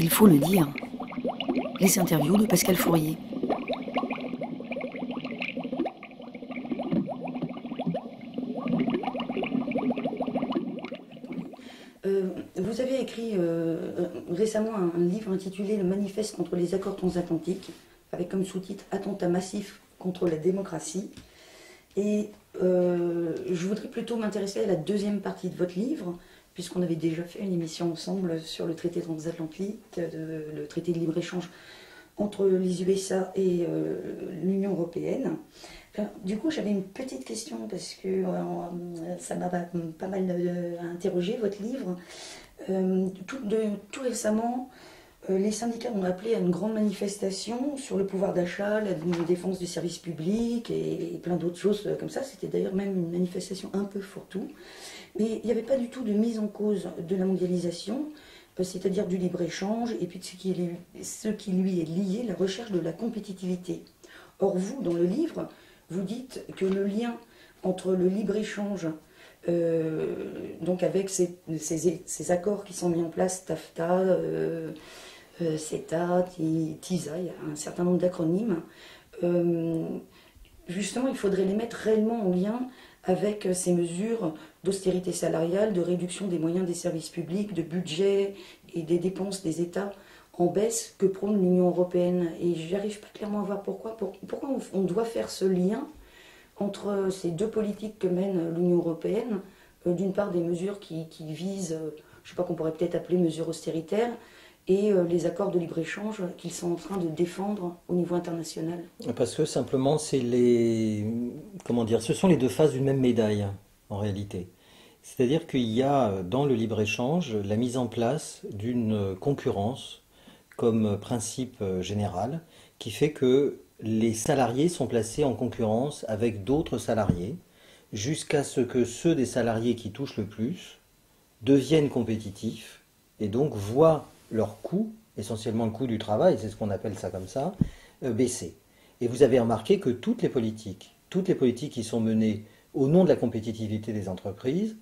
Il faut le dire. Les interviews de Pascal Fourier. Vous avez écrit récemment un livre intitulé Le Manifeste contre les accords transatlantiques, avec comme sous-titre Attentat massif contre la démocratie. Et je voudrais plutôt m'intéresser à la deuxième partie de votre livre, puisqu'on avait déjà fait une émission ensemble sur le traité transatlantique, le traité de libre-échange entre les USA et l'Union européenne. Alors, du coup, j'avais une petite question, parce que ça m'a pas mal interrogé, votre livre. Tout récemment, les syndicats ont appelé à une grande manifestation sur le pouvoir d'achat, la défense du service public et plein d'autres choses comme ça. C'était d'ailleurs même une manifestation un peu fourre-tout. Mais il n'y avait pas du tout de mise en cause de la mondialisation, c'est-à-dire du libre-échange, et puis de ce qui lui est lié, la recherche de la compétitivité. Or, vous, dans le livre, vous dites que le lien entre le libre-échange, donc avec ces accords qui sont mis en place, TAFTA, CETA, TISA, il y a un certain nombre d'acronymes, justement, il faudrait les mettre réellement en lien avec ces mesures d'austérité salariale, de réduction des moyens des services publics, de budget et des dépenses des États en baisse que prône l'Union européenne. Et je n'arrive pas clairement à voir pourquoi on doit faire ce lien entre ces deux politiques que mène l'Union européenne, d'une part des mesures qui visent, je ne sais pas, qu'on pourrait peut-être appeler mesures austéritaires, et les accords de libre-échange qu'ils sont en train de défendre au niveau international. Parce que simplement, ce sont les deux faces d'une même médaille, en réalité. C'est-à-dire qu'il y a dans le libre-échange la mise en place d'une concurrence comme principe général, qui fait que les salariés sont placés en concurrence avec d'autres salariés, jusqu'à ce que ceux des salariés qui touchent le plus deviennent compétitifs et donc voient leur coût, essentiellement le coût du travail, c'est ce qu'on appelle ça comme ça, baisser. Et vous avez remarqué que toutes les politiques qui sont menées au nom de la compétitivité des entreprises,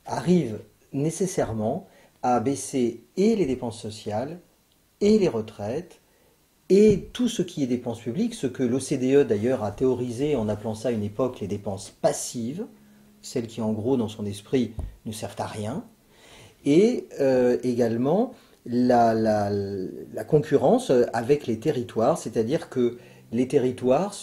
arrivent nécessairement à baisser et les dépenses sociales, et les retraites, et tout ce qui est dépenses publiques, ce que l'OCDE d'ailleurs a théorisé en appelant ça à une époque les dépenses passives, celles qui en gros dans son esprit ne servent à rien, et également la concurrence avec les territoires, c'est-à-dire que les territoires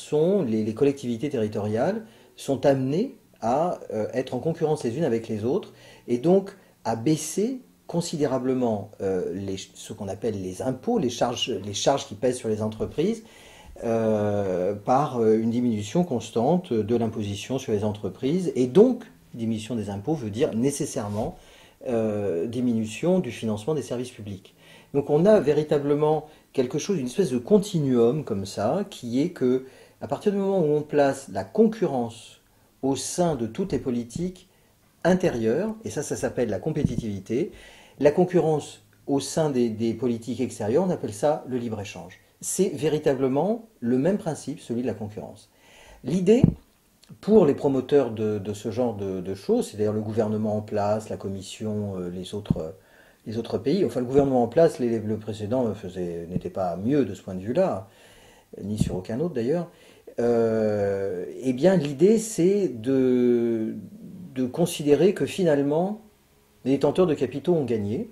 les collectivités territoriales sont amenées à être en concurrence les unes avec les autres, et donc à baisser considérablement ce qu'on appelle les impôts, les charges qui pèsent sur les entreprises, par une diminution constante de l'imposition sur les entreprises, et donc diminution des impôts veut dire nécessairement diminution du financement des services publics. Donc on a véritablement quelque chose, une espèce de continuum comme ça, qui est que à partir du moment où on place la concurrence au sein de toutes les politiques intérieures, et ça s'appelle la compétitivité, la concurrence au sein des politiques extérieures, on appelle ça le libre-échange. C'est véritablement le même principe, celui de la concurrence. L'idée, pour les promoteurs de ce genre de choses, c'est d'ailleurs le gouvernement en place, la Commission, les autres pays, enfin le gouvernement en place, le précédent n'était pas mieux de ce point de vue-là, ni sur aucun autre d'ailleurs, eh bien l'idée c'est de considérer que finalement les détenteurs de capitaux ont gagné,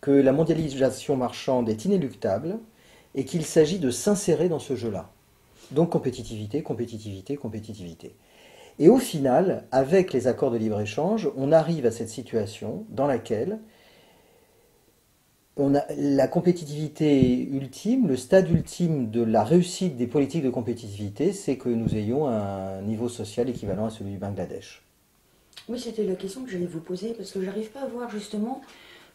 que la mondialisation marchande est inéluctable et qu'il s'agit de s'insérer dans ce jeu-là. Donc compétitivité, compétitivité, compétitivité. Et au final, avec les accords de libre-échange, on arrive à cette situation dans laquelle la compétitivité ultime, le stade ultime de la réussite des politiques de compétitivité, c'est que nous ayons un niveau social équivalent à celui du Bangladesh. Oui, c'était la question que j'allais vous poser, parce que j'arrive pas à voir justement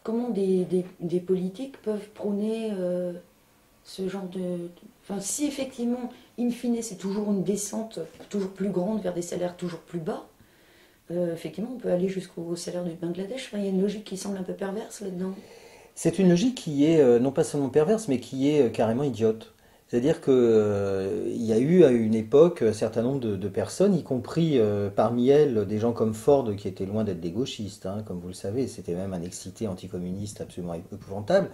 comment des politiques peuvent prôner ce genre de... Enfin, si effectivement, in fine, c'est toujours une descente toujours plus grande vers des salaires toujours plus bas, effectivement, on peut aller jusqu'au salaire du Bangladesh. Enfin, il y a une logique qui semble un peu perverse là-dedans. C'est une logique qui est non pas seulement perverse, mais qui est carrément idiote. C'est-à-dire qu'il y a eu à une époque un certain nombre de personnes, y compris parmi elles des gens comme Ford, qui étaient loin d'être des gauchistes, hein, comme vous le savez, c'était même un excité anticommuniste absolument épouvantable,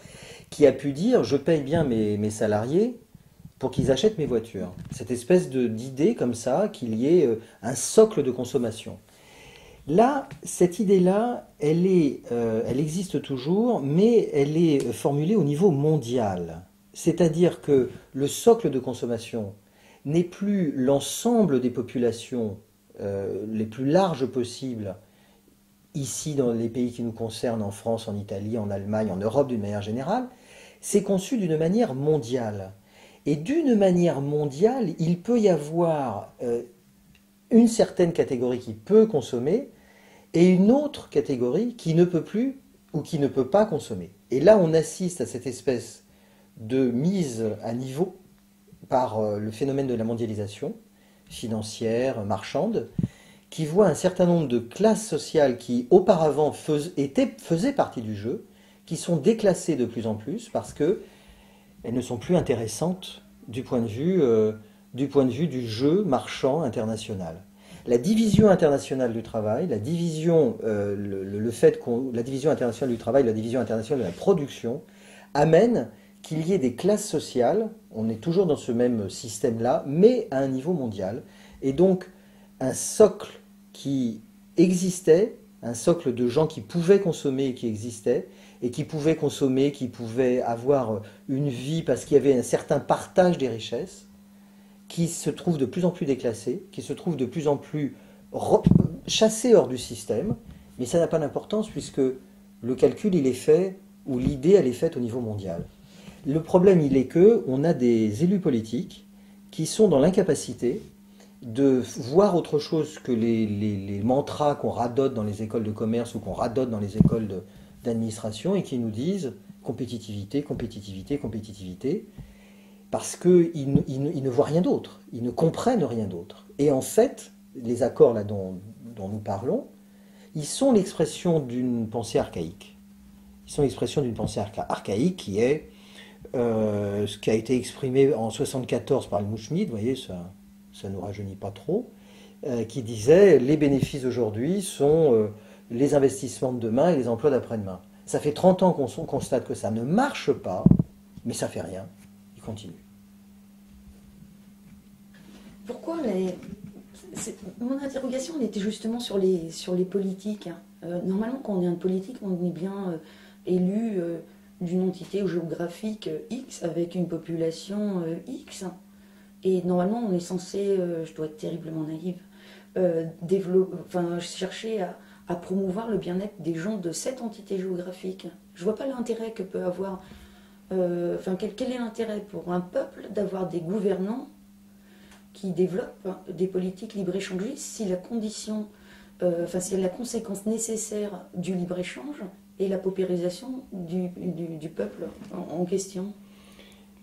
qui a pu dire je paye bien mes salariés pour qu'ils achètent mes voitures. Cette espèce d'idée comme ça, qu'il y ait un socle de consommation. Là, cette idée-là, elle existe toujours, mais elle est formulée au niveau mondial. C'est-à-dire que le socle de consommation n'est plus l'ensemble des populations les plus larges possibles, ici dans les pays qui nous concernent, en France, en Italie, en Allemagne, en Europe d'une manière générale, c'est conçu d'une manière mondiale. Et d'une manière mondiale, il peut y avoir une certaine catégorie qui peut consommer et une autre catégorie qui ne peut plus ou qui ne peut pas consommer. Et là, on assiste à cette espèce de mise à niveau par le phénomène de la mondialisation financière, marchande, qui voit un certain nombre de classes sociales qui auparavant faisaient partie du jeu, qui sont déclassées de plus en plus parce qu'elles ne sont plus intéressantes du point de vue du jeu marchand international. La division internationale du travail, la division internationale du travail, la division internationale de la production amène qu'il y ait des classes sociales, on est toujours dans ce même système-là, mais à un niveau mondial. Et donc, un socle qui existait, un socle de gens qui pouvaient consommer et qui existait, et qui pouvaient consommer, qui pouvaient avoir une vie parce qu'il y avait un certain partage des richesses, qui se trouve de plus en plus déclassé, qui se trouve de plus en plus chassé hors du système, mais ça n'a pas d'importance puisque le calcul, il est fait, ou l'idée, elle est faite au niveau mondial. Le problème, il est qu'on a des élus politiques qui sont dans l'incapacité de voir autre chose que les mantras qu'on radote dans les écoles de commerce ou qu'on radote dans les écoles d'administration et qui nous disent compétitivité, compétitivité, compétitivité, parce qu'ils ne voient rien d'autre, ils ne comprennent rien d'autre. Et en fait, les accords là dont nous parlons, ils sont l'expression d'une pensée archaïque. Ils sont l'expression d'une pensée archaïque qui est ce qui a été exprimé en 1974 par Helmut Schmidt, vous voyez, ça ne nous rajeunit pas trop, qui disait les bénéfices d'aujourd'hui sont les investissements de demain et les emplois d'après-demain. Ça fait 30 ans qu'on constate que ça ne marche pas, mais ça fait rien, il continue. Pourquoi mon interrogation elle était justement sur les politiques. Normalement, quand on est un politique, on est bien élu d'une entité géographique X avec une population X. Et normalement, on est censé, je dois être terriblement naïve, chercher à promouvoir le bien-être des gens de cette entité géographique. Je ne vois pas l'intérêt que peut avoir. Quel est l'intérêt pour un peuple d'avoir des gouvernants qui développent des politiques libre-échangistes si la condition, si la conséquence nécessaire du libre-échange est la paupérisation du peuple en question?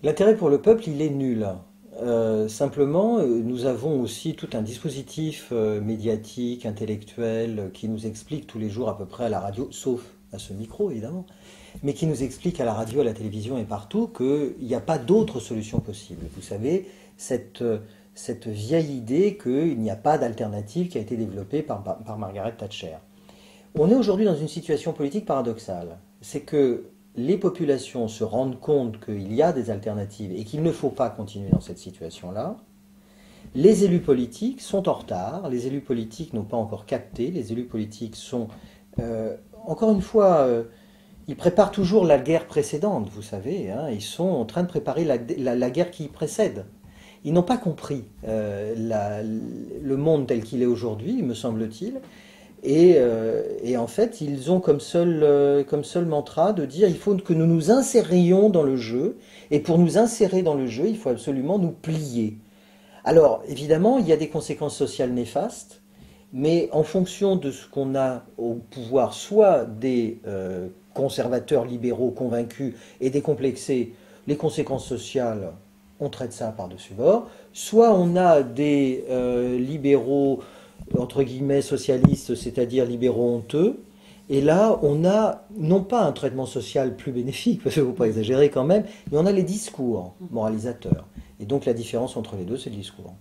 L'intérêt pour le peuple, il est nul. Simplement, nous avons aussi tout un dispositif médiatique, intellectuel, qui nous explique tous les jours à peu près à la radio, sauf à ce micro évidemment, mais qui nous explique à la radio, à la télévision et partout qu'il n'y a pas d'autre solution possible. Vous savez, cette vieille idée qu'il n'y a pas d'alternative qui a été développée par Margaret Thatcher. On est aujourd'hui dans une situation politique paradoxale. C'est que les populations se rendent compte qu'il y a des alternatives et qu'il ne faut pas continuer dans cette situation-là. Les élus politiques sont en retard, les élus politiques n'ont pas encore capté, les élus politiques sont, encore une fois, ils préparent toujours la guerre précédente, vous savez, hein, ils sont en train de préparer la guerre qui précède. Ils n'ont pas compris le monde tel qu'il est aujourd'hui, me semble-t-il. Et en fait, ils ont comme seul mantra de dire il faut que nous nous insérions dans le jeu, et pour nous insérer dans le jeu, il faut absolument nous plier. Alors, évidemment, il y a des conséquences sociales néfastes, mais en fonction de ce qu'on a au pouvoir, soit des conservateurs libéraux convaincus et décomplexés, les conséquences sociales, on traite ça par-dessus bord, soit on a des libéraux entre guillemets socialistes, c'est-à-dire libéraux honteux, Et là, on a non pas un traitement social plus bénéfique, parce qu'il ne faut pas exagérer quand même, mais on a les discours moralisateurs. Et donc la différence entre les deux, c'est le discours.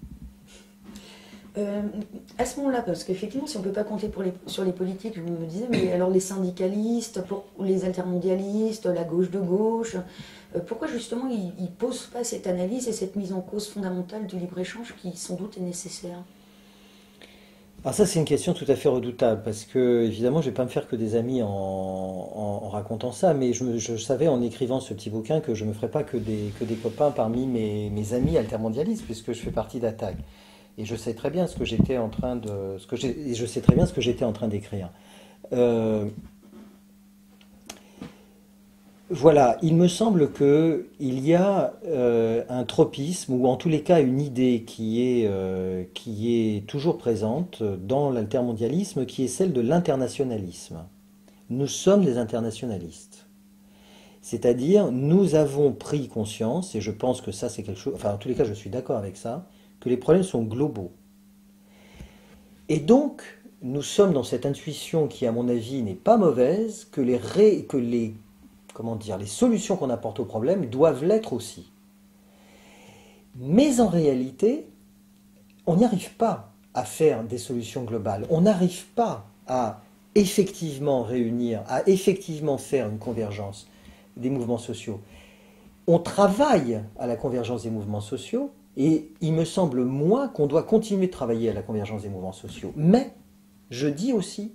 À ce moment-là, parce qu'effectivement, si on ne peut pas compter sur les politiques, je me disais, mais alors les syndicalistes, les altermondialistes, la gauche de gauche, pourquoi justement ils ne posent pas cette analyse et cette mise en cause fondamentale du libre-échange qui sans doute est nécessaire? Alors ça, c'est une question tout à fait redoutable, parce que évidemment, je ne vais pas me faire que des amis en racontant ça, mais je savais en écrivant ce petit bouquin que je ne me ferais pas que des copains parmi mes amis altermondialistes, puisque je fais partie d'Attac. Et je sais très bien ce que j'étais en train je sais très bien ce que j'étais en train d'écrire. Voilà, il me semble qu'il y a un tropisme, ou en tous les cas une idée qui est toujours présente dans l'altermondialisme, qui est celle de l'internationalisme. Nous sommes des internationalistes. C'est-à-dire, nous avons pris conscience, et je pense que ça c'est quelque chose, enfin en tous les cas je suis d'accord avec ça, que les problèmes sont globaux. Et donc, nous sommes dans cette intuition qui, à mon avis, n'est pas mauvaise, que les solutions qu'on apporte aux problèmes doivent l'être aussi. Mais en réalité, on n'y arrive pas à faire des solutions globales. On n'arrive pas à effectivement réunir, à effectivement faire une convergence des mouvements sociaux. On travaille à la convergence des mouvements sociaux, et il me semble, moi, qu'on doit continuer de travailler à la convergence des mouvements sociaux. Mais je dis aussi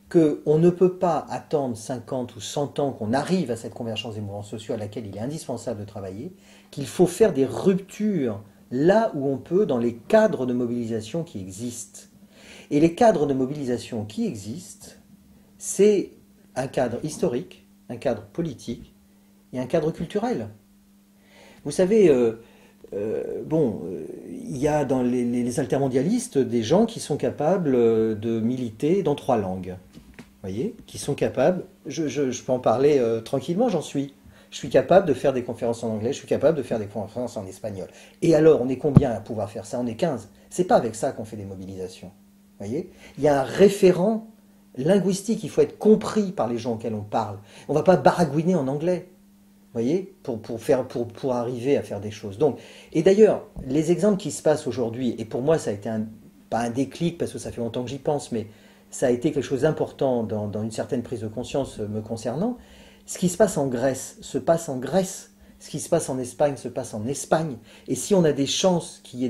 qu'on ne peut pas attendre 50 ou 100 ans qu'on arrive à cette convergence des mouvements sociaux à laquelle il est indispensable de travailler, qu'il faut faire des ruptures là où on peut dans les cadres de mobilisation qui existent. Et les cadres de mobilisation qui existent, c'est un cadre historique, un cadre politique et un cadre culturel. Vous savez, il y a dans les altermondialistes des gens qui sont capables de militer dans 3 langues. Vous voyez, qui sont capables, je peux en parler tranquillement, j'en suis. Je suis capable de faire des conférences en anglais, je suis capable de faire des conférences en espagnol. Et alors, on est combien à pouvoir faire ça? On est 15. C'est pas avec ça qu'on fait des mobilisations. Vous voyez, il y a un référent linguistique, il faut être compris par les gens auxquels on parle. On ne va pas baragouiner en anglais. Vous voyez, pour arriver à faire des choses. Donc, et d'ailleurs, les exemples qui se passent aujourd'hui, et pour moi ça a été pas un déclic parce que ça fait longtemps que j'y pense, mais ça a été quelque chose d'important dans une certaine prise de conscience me concernant. Ce qui se passe en Grèce se passe en Grèce. Ce qui se passe en Espagne se passe en Espagne. Et si on a des chances qu'il y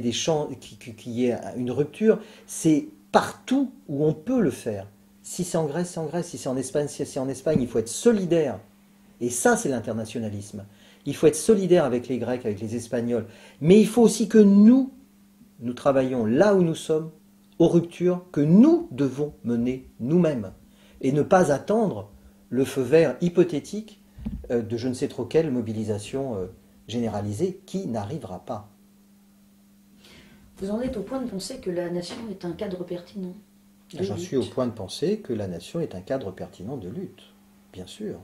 ait une rupture, c'est partout où on peut le faire. Si c'est en Grèce, c'est en Grèce. Si c'est en Espagne, c'est en Espagne. Il faut être solidaire. Et ça, c'est l'internationalisme. Il faut être solidaire avec les Grecs, avec les Espagnols. Mais il faut aussi que nous travaillions là où nous sommes, aux ruptures que nous devons mener nous-mêmes. Et ne pas attendre le feu vert hypothétique de je ne sais trop quelle mobilisation généralisée qui n'arrivera pas. Vous en êtes au point de penser que la nation est un cadre pertinent de J'en lutte. suis au point de penser que la nation est un cadre pertinent de lutte, bien sûr.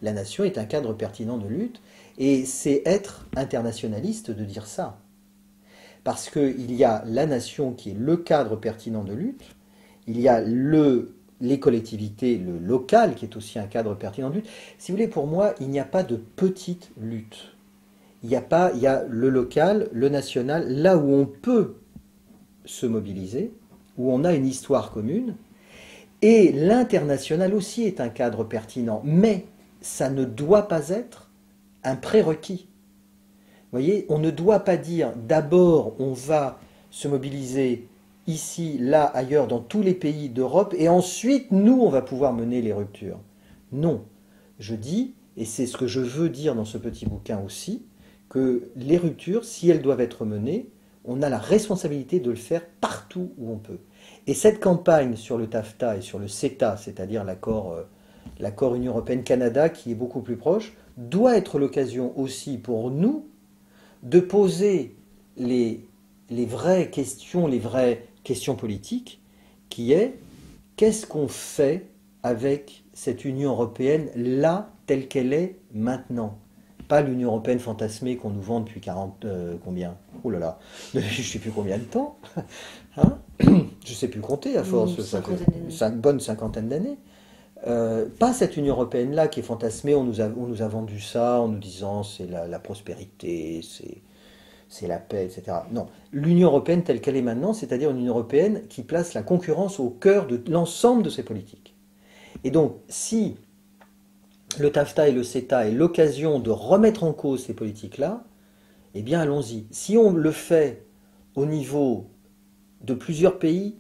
La nation est un cadre pertinent de lutte, et c'est être internationaliste de dire ça. Parce qu'il y a la nation qui est le cadre pertinent de lutte, il y a les collectivités, le local qui est aussi un cadre pertinent de lutte. Si vous voulez, pour moi, il n'y a pas de petite lutte. Il y a le local, le national, là où on peut se mobiliser, où on a une histoire commune, et l'international aussi est un cadre pertinent, mais ça ne doit pas être un prérequis. Vous voyez, on ne doit pas dire d'abord on va se mobiliser ici, là, ailleurs, dans tous les pays d'Europe, et ensuite nous on va pouvoir mener les ruptures. Non, je dis, et c'est ce que je veux dire dans ce petit bouquin aussi, que les ruptures, si elles doivent être menées, on a la responsabilité de le faire partout où on peut. Et cette campagne sur le TAFTA et sur le CETA, c'est-à-dire l'accord Union Européenne-Canada, qui est beaucoup plus proche, doit être l'occasion aussi pour nous de poser les vraies questions politiques, qui est qu'est-ce qu'on fait avec cette Union Européenne là, telle qu'elle est maintenant? Pas l'Union Européenne fantasmée qu'on nous vend depuis 40... combien? Oh là là, je ne sais plus combien de temps. Hein, je ne sais plus compter à force, ça fait une bonne cinquantaine d'années. Pas cette Union européenne-là qui est fantasmée, on nous a vendu ça en nous disant c'est la prospérité, c'est la paix, etc. Non, l'Union européenne telle qu'elle est maintenant, c'est-à-dire une Union européenne qui place la concurrence au cœur de l'ensemble de ses politiques. Et donc, si le TAFTA et le CETA est l'occasion de remettre en cause ces politiques-là, eh bien allons-y. Si on le fait au niveau de plusieurs pays,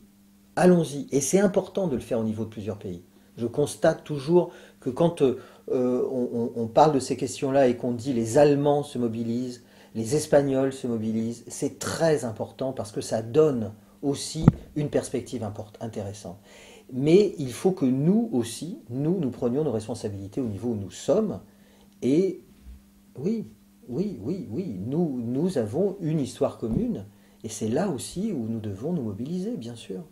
allons-y. Et c'est important de le faire au niveau de plusieurs pays. Je constate toujours que quand on parle de ces questions-là et qu'on dit les Allemands se mobilisent, les Espagnols se mobilisent, c'est très important parce que ça donne aussi une perspective intéressante. Mais il faut que nous aussi, nous prenions nos responsabilités au niveau où nous sommes. Et oui, nous avons une histoire commune. Et c'est là aussi où nous devons nous mobiliser, bien sûr.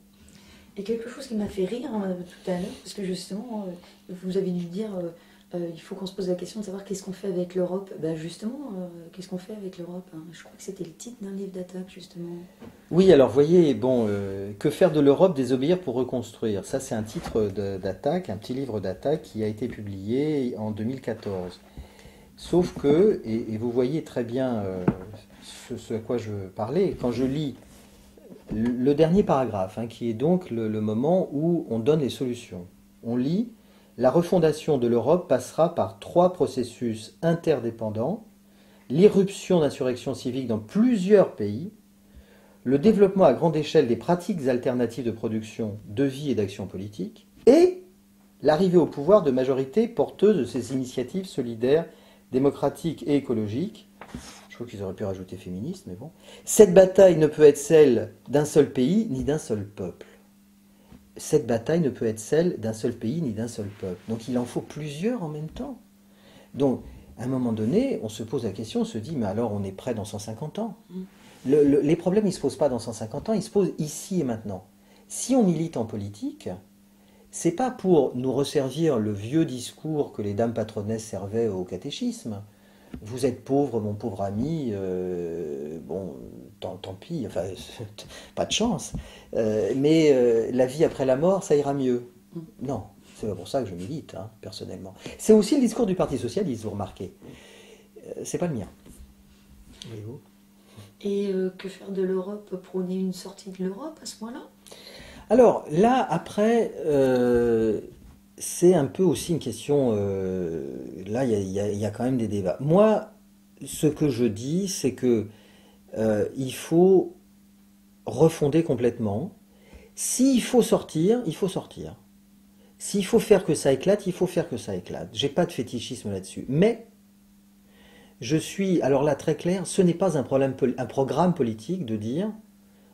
Et quelque chose qui m'a fait rire tout à l'heure, parce que justement, vous avez dû dire, il faut qu'on se pose la question de savoir qu'est-ce qu'on fait avec l'Europe. Ben justement, qu'est-ce qu'on fait avec l'Europe, hein. Je crois que c'était le titre d'un livre d'attaque, justement. Oui, alors voyez, bon, que faire de l'Europe, désobéir pour reconstruire. Ça, c'est un titre d'attaque, un petit livre d'attaque qui a été publié en 2014. Sauf que, et vous voyez très bien ce à quoi je parlais, quand je lis le dernier paragraphe, hein, qui est donc le moment où on donne les solutions. On lit « La refondation de l'Europe passera par 3 processus interdépendants, l'irruption d'insurrections civiques dans plusieurs pays, le développement à grande échelle des pratiques alternatives de production, de vie et d'action politique, et l'arrivée au pouvoir de majorités porteuses de ces initiatives solidaires, démocratiques et écologiques. » Je crois qu'ils auraient pu rajouter féministe, mais bon. Cette bataille ne peut être celle d'un seul pays ni d'un seul peuple. Cette bataille ne peut être celle d'un seul pays ni d'un seul peuple. Donc il en faut plusieurs en même temps. Donc, à un moment donné, on se pose la question, on se dit, mais alors on est prêt dans 150 ans. Les problèmes, ils ne se posent pas dans 150 ans, ils se posent ici et maintenant. Si on milite en politique, c'est pas pour nous resservir le vieux discours que les dames patronesses servaient au catéchisme. Vous êtes pauvre, mon pauvre ami, bon, tant pis, enfin, pas de chance. Mais la vie après la mort, ça ira mieux. Non, c'est pas pour ça que je milite, hein, personnellement. C'est aussi le discours du Parti Socialiste, vous remarquez. C'est pas le mien. Et vous ? Et que faire de l'Europe, prôner une sortie de l'Europe à ce moment-là ? Alors, là, après... c'est un peu aussi une question, là il y a quand même des débats. Moi, ce que je dis, c'est que il faut refonder complètement. S'il faut sortir, il faut sortir. S'il faut faire que ça éclate, il faut faire que ça éclate. J'ai pas de fétichisme là-dessus. Mais, je suis, alors là très clair, ce n'est pas un programme politique de dire,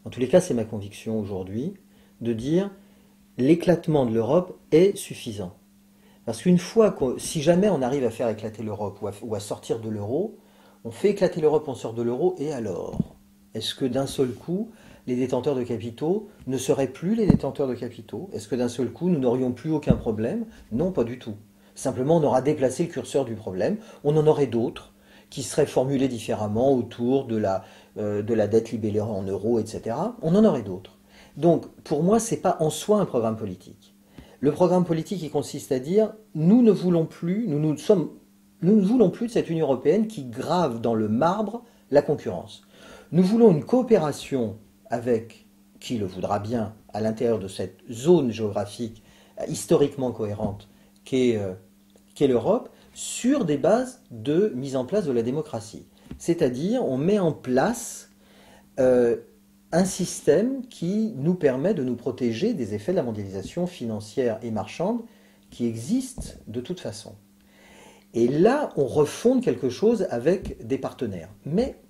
en tous les cas c'est ma conviction aujourd'hui, de dire... l'éclatement de l'Europe est suffisant. Parce qu'une fois, si jamais on arrive à faire éclater l'Europe ou à sortir de l'euro, on fait éclater l'Europe, on sort de l'euro, et alors ? Est-ce que d'un seul coup, les détenteurs de capitaux ne seraient plus les détenteurs de capitaux ? Est-ce que d'un seul coup, nous n'aurions plus aucun problème ? Non, pas du tout. Simplement, on aura déplacé le curseur du problème, on en aurait d'autres qui seraient formulés différemment autour de la dette libellée en euros, etc. On en aurait d'autres. Donc, pour moi, ce n'est pas en soi un programme politique. Le programme politique, il consiste à dire, nous ne voulons plus de cette Union européenne qui grave dans le marbre la concurrence. Nous voulons une coopération avec qui le voudra bien à l'intérieur de cette zone géographique historiquement cohérente qu'est l'Europe, sur des bases de mise en place de la démocratie. C'est-à-dire, on met en place... un système qui nous permet de nous protéger des effets de la mondialisation financière et marchande qui existent de toute façon. Et là, on refonde quelque chose avec des partenaires. Mais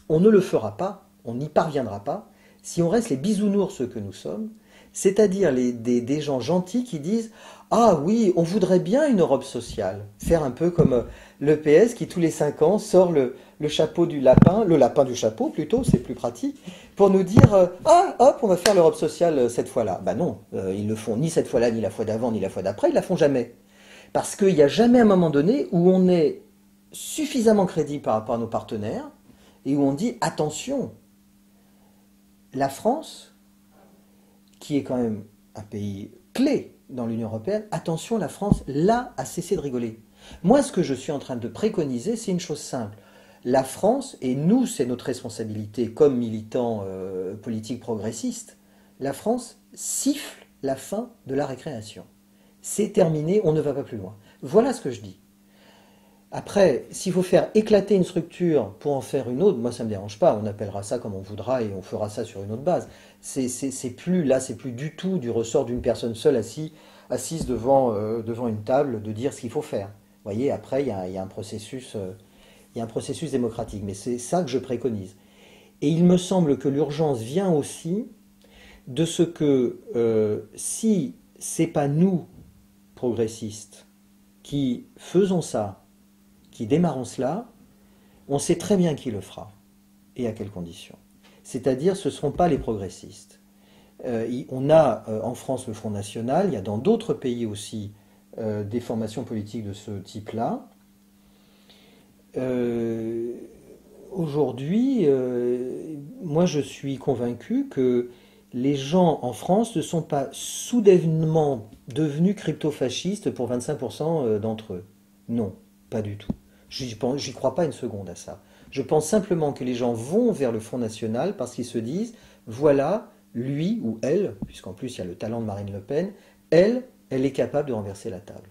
on ne le fera pas, on n'y parviendra pas, si on reste les bisounours que nous sommes, c'est-à-dire des gens gentils qui disent « Ah oui, on voudrait bien une Europe sociale », faire un peu comme le PS qui tous les 5 ans sort le chapeau du lapin, le lapin du chapeau plutôt, c'est plus pratique, pour nous dire « Ah, hop, on va faire l'Europe sociale cette fois-là ». Ben non, ils le font ni cette fois-là, ni la fois d'avant, ni la fois d'après, ils la font jamais. Parce qu'il n'y a jamais un moment donné où on est suffisamment crédible par rapport à nos partenaires et où on dit « Attention, la France, qui est quand même un pays clé dans l'Union européenne, attention, la France, là, a cessé de rigoler. Moi, ce que je suis en train de préconiser, c'est une chose simple. La France, et nous, c'est notre responsabilité comme militants politiques progressistes, la France siffle la fin de la récréation. C'est terminé, on ne va pas plus loin. Voilà ce que je dis. Après, s'il faut faire éclater une structure pour en faire une autre, moi ça ne me dérange pas, on appellera ça comme on voudra et on fera ça sur une autre base. C'est plus du tout du ressort d'une personne seule assise devant une table de dire ce qu'il faut faire. Vous voyez, après il y a un processus démocratique, mais c'est ça que je préconise. Et il me semble que l'urgence vient aussi de ce que si c'est pas nous, progressistes, qui faisons ça, qui démarrons cela, on sait très bien qui le fera et à quelles conditions. C'est-à-dire, ce ne seront pas les progressistes. On a en France le Front National, il y a dans d'autres pays aussi des formations politiques de ce type-là. Aujourd'hui, moi je suis convaincu que les gens en France ne sont pas soudainement devenus crypto-fascistes pour 25% d'entre eux. Non, pas du tout. J'y crois pas une seconde à ça. Je pense simplement que les gens vont vers le Front National parce qu'ils se disent, voilà, lui ou elle, puisqu'en plus il y a le talent de Marine Le Pen, elle est capable de renverser la table.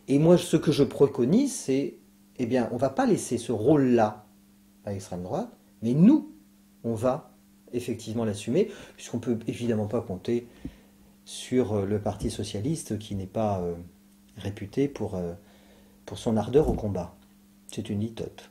Et moi, ce que je préconise, c'est, eh bien, on ne va pas laisser ce rôle-là à l'extrême droite, mais nous, on va effectivement l'assumer, puisqu'on ne peut évidemment pas compter sur le Parti socialiste qui n'est pas réputé pour son ardeur au combat. C'est une litote.